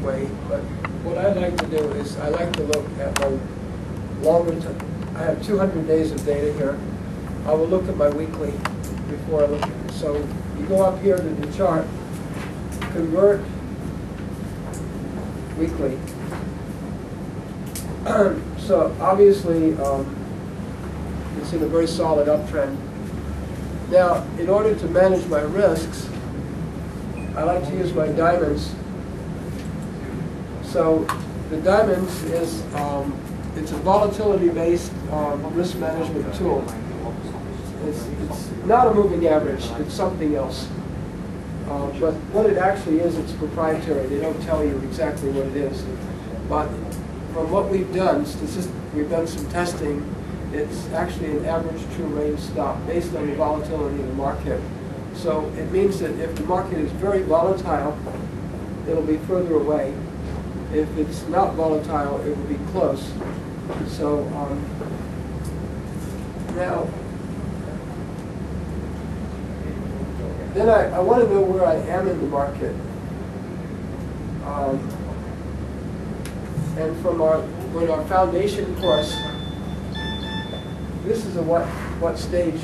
way, but what I like to do is I like to look at my longer term. I have 200 days of data here. I will look at my weekly before I look at it. So you go up here to the chart, convert weekly. So obviously it's in a very solid uptrend. Now, in order to manage my risks, I like to use my diamonds. So the diamonds is it's a volatility-based risk management tool. It's not a moving average. It's something else. But what it actually is, it's proprietary. They don't tell you exactly what it is. But from what we've done, we've done some testing. It's actually an average true range stop based on the volatility of the market. So it means that if the market is very volatile, it'll be further away. If it's not volatile, it will be close. So now, then I want to know where I am in the market. And from our foundation course, this is a what stage?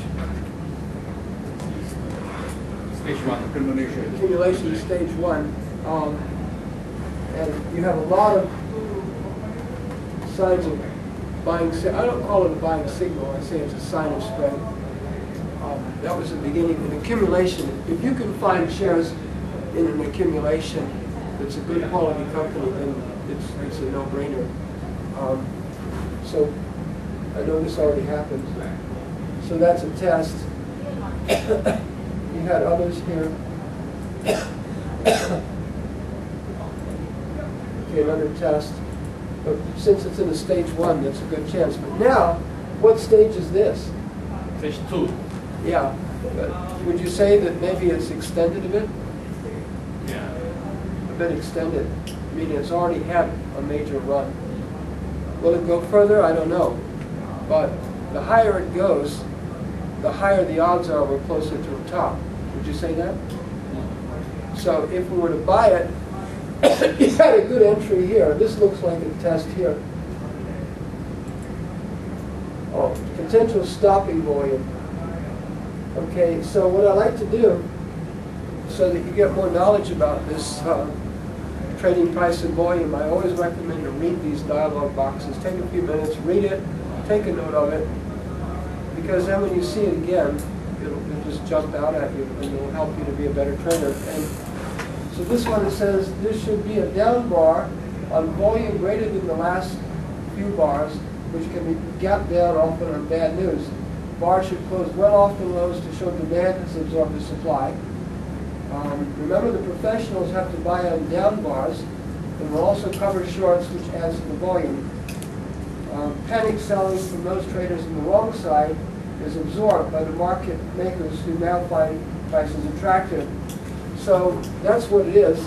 Stage 1, accumulation. Accumulation stage 1. And you have a lot of signs of buying. I don't call it a buying signal. I say it's a sign of spread. That was the beginning of an accumulation. If you can find shares in an accumulation that's a good quality company, then it's a no-brainer. So I know this already happened. So that's a test. You had others here. Okay, another test. But since it's in a stage 1, that's a good chance. But now, what stage is this? Stage 2. Yeah. But would you say that maybe it's extended a bit? Yeah. A bit extended. Meaning it's already had a major run. Will it go further? I don't know. But the higher it goes, the higher the odds are we're closer to the top. Would you say that? So if we were to buy it, you had a good entry here. This looks like a test here. Oh, potential stopping volume. Okay, so what I like to do, so that you get more knowledge about this trading price and volume, I always recommend to read these dialog boxes. Take a few minutes, read it, take a note of it, because then when you see it again, it'll just jump out at you and it'll help you to be a better trader. And so this one, it says this should be a down bar on volume greater than the last few bars, which can be gapped down often on bad news. Bar should close well off the lows to show demand has absorbed the supply. Remember, the professionals have to buy on down bars and will also cover shorts, which adds to the volume. Panic selling from those traders on the wrong side is absorbed by the market makers who now find prices attractive. So that's what it is.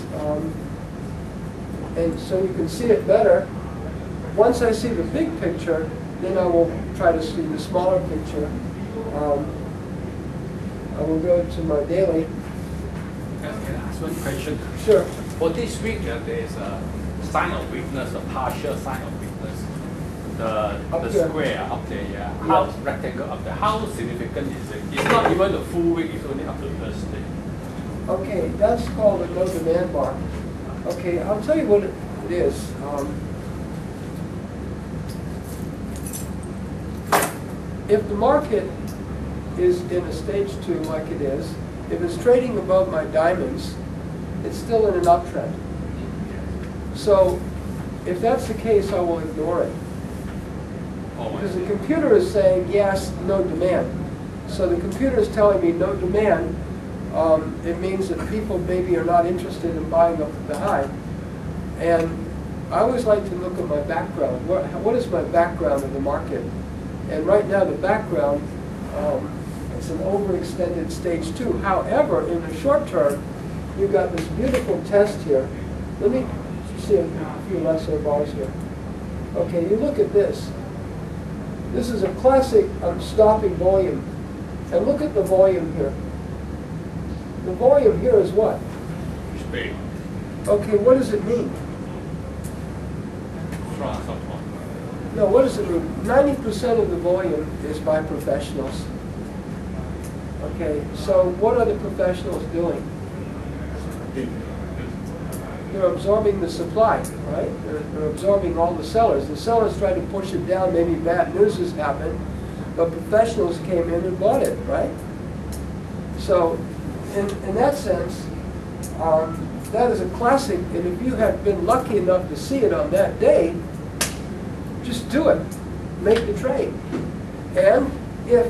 And so you can see it better. Once I see the big picture, then I will try to see the smaller picture. I will go to my daily. Can I ask one question? Sure. For this week, there is a sign of weakness, a partial sign of weakness. The square up there, yeah. How rectangle up there? How significant is it? It's not even the full week. It's only up to Thursday. Okay, that's called a no demand bar. Okay, I'll tell you what it is. If the market is in a stage 2 like it is, if it's trading above my diamonds, it's still in an uptrend. So if that's the case, I will ignore it. Because the computer is saying, yes, no demand. So the computer is telling me no demand. It means that people maybe are not interested in buying up at the high. And I always like to look at my background. What is my background of the market? And right now the background, it's an overextended stage 2. However, in the short term, you've got this beautiful test here. Let me see a few lesser bars here. Okay, you look at this. This is a classic stopping volume. And look at the volume here. The volume here is what? It's big. Okay, what does it mean? extra support. No, what does it mean? 90% of the volume is by professionals. Okay, so what are the professionals doing? They're absorbing the supply, right? They're absorbing all the sellers. The sellers try to push it down, maybe bad news has happened, but professionals came in and bought it, right? So, in that sense, that is a classic, and if you have been lucky enough to see it on that day, just do it. Make the trade. And if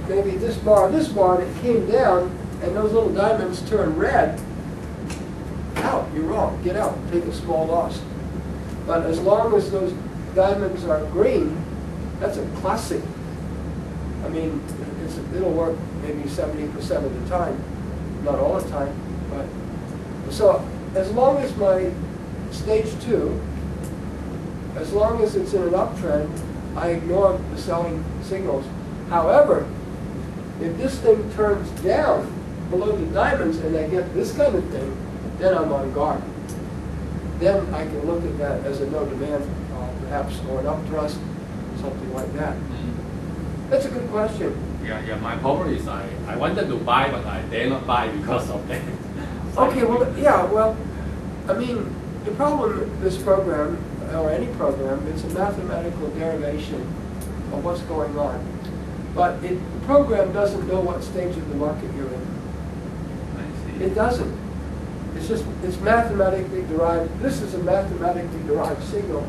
maybe this bar, it came down, and those little diamonds turn red, out, you're wrong. Get out, take a small loss. But as long as those diamonds are green, that's a classic. I mean, it'll work maybe 70% of the time, not all the time. But so as long as my stage 2, as long as it's in an uptrend, I ignore the selling signals. However, if this thing turns down below the diamonds and I get this kind of thing, then I'm on guard. Then I can look at that as a no demand, perhaps, or an upthrust, something like that. That's a good question. Yeah. My problem is I wanted to buy, but I dare not buy because of that. Okay. Well, yeah. Well, I mean, the problem with this program, or any program, it's a mathematical derivation of what's going on. But the program doesn't know what stage of the market you're in. I see. It doesn't. It's mathematically derived. This is a mathematically derived signal.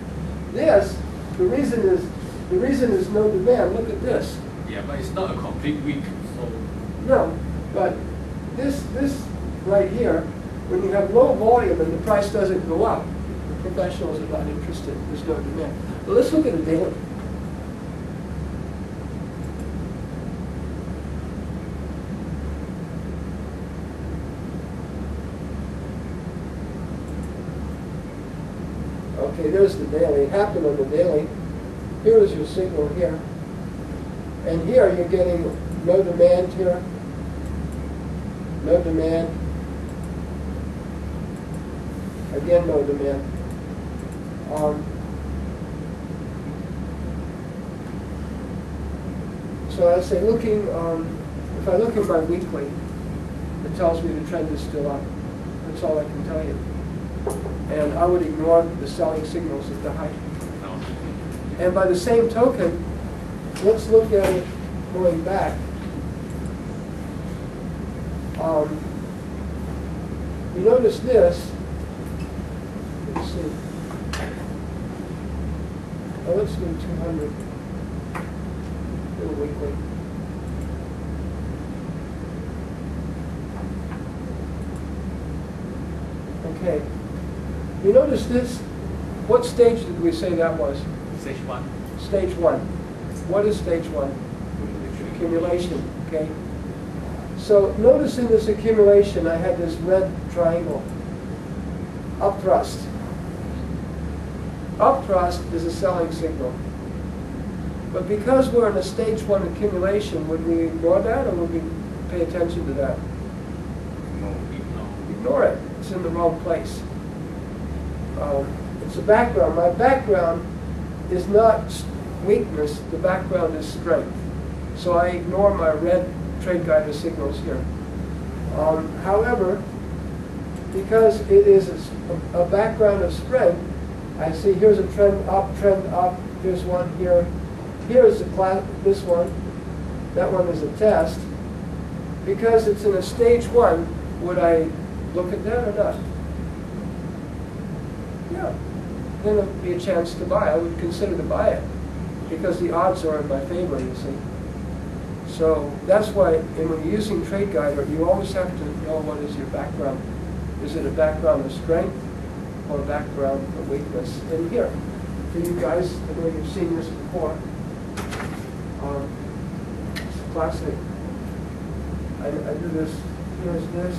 This, the reason is no demand. Look at this. Yeah, but it's not a complete week, so. No, but this right here, when you have low volume and the price doesn't go up, the professionals are not interested. There's no demand. But let's look at a daily. Okay, there's the daily. It happened on the daily. Here is your signal here. And here you're getting no demand here. No demand. Again, no demand. So I say looking, if I look at my weekly, it tells me the trend is still up. That's all I can tell you. And I would ignore the selling signals at the height. No. And by the same token, let's look at it going back. You notice this. Let's see. Oh, let's do 200. Do a weekly. Okay. You notice this? What stage did we say that was? Stage 1. Stage 1. What is stage 1? Accumulation. Okay. So notice in this accumulation I had this red triangle. Upthrust. Upthrust is a selling signal. But because we're in a stage 1 accumulation, would we ignore that or would we pay attention to that? No. Ignore it. It's in the wrong place. It's a background. My background is not weakness. The background is strength. So I ignore my red TradeGuider signals here. However, because it is a background of strength, I see here's a trend up, here's one here. Here's the class, this one. That one is a test. Because it's in a stage 1, would I look at that or not? Yeah. Then it would be a chance to buy. I would consider to buy it because the odds are in my favor, you see. So that's why when you're using TradeGuider, you always have to know what is your background. Is it a background of strength or a background of weakness? And here, for you guys, I know you've seen this before. It's classic. I do this. Here's this.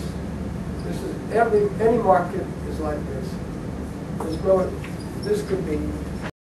This is any market is like this. There's no. This could be